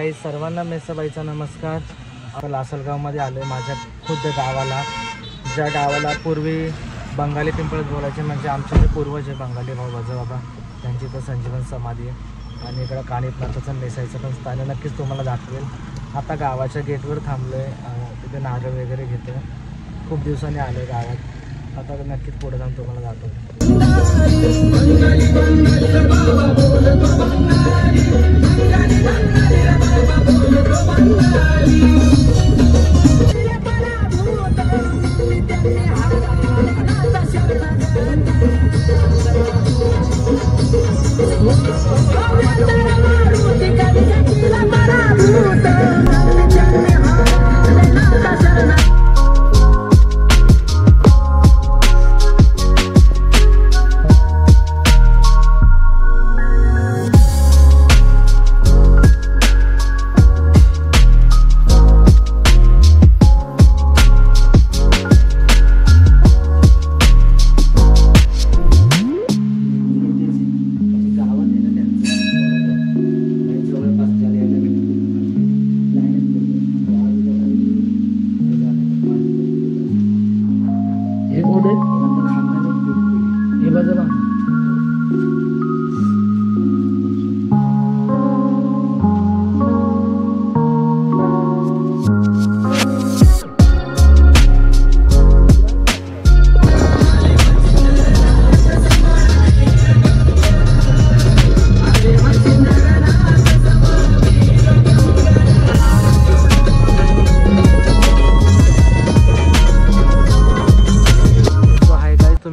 गाई सर्वांना मेसाबाईचा नमस्कार। आपण लासलगावमध्ये आलो आहे, माझ्या खुद्द गावाला, ज्या गावाला पूर्वी बंगाली पिंपळत बोलायचे, म्हणजे आमचे जे पूर्वज आहे बंगाली भाऊ बजबाबा त्यांची तर संजीवन समाधी आहे। आणि इकडं कानिफनाथाचं मेसाईचं पण स्थान आहे, नक्कीच तुम्हाला दाखवेल। आता गावाच्या गेटवर थांबलो आहे, तिथे नारळ वगैरे घेतो। खूप दिवसांनी आलो आहे गावात, आता नक्कीच पुढे जाऊन तुम्हाला दाखवतो।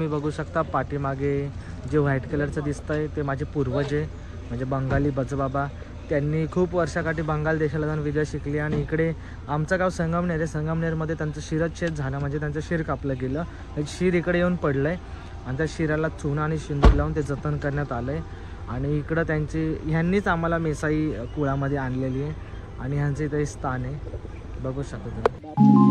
बघू शकता पाठीमागे जे व्हाईट कलरचं दिसतंय ते माझे पूर्वज आहे, म्हणजे बंगाली बजबाबा। त्यांनी खूप वर्षाकाठी बंगाल देशाला जाऊन विद्या शिकली आणि इकडे आमचं गाव संगमनेर आहे, संगमनेरमध्ये त्यांचं शिरच्छेद झालं, म्हणजे त्यांचं शिर कापलं गेलं। एक शिर इकडे येऊन पडलं आहे आणि त्या शिराला चुना आणि सिंदूर लावून ते जतन करण्यात आलं आहे। आणि इकडं ह्यांनीच आम्हाला मेसाई कुळामध्ये आणलेली आहे आणि ह्यांचं इथे स्थान आहे, बघू शकता तुम्ही।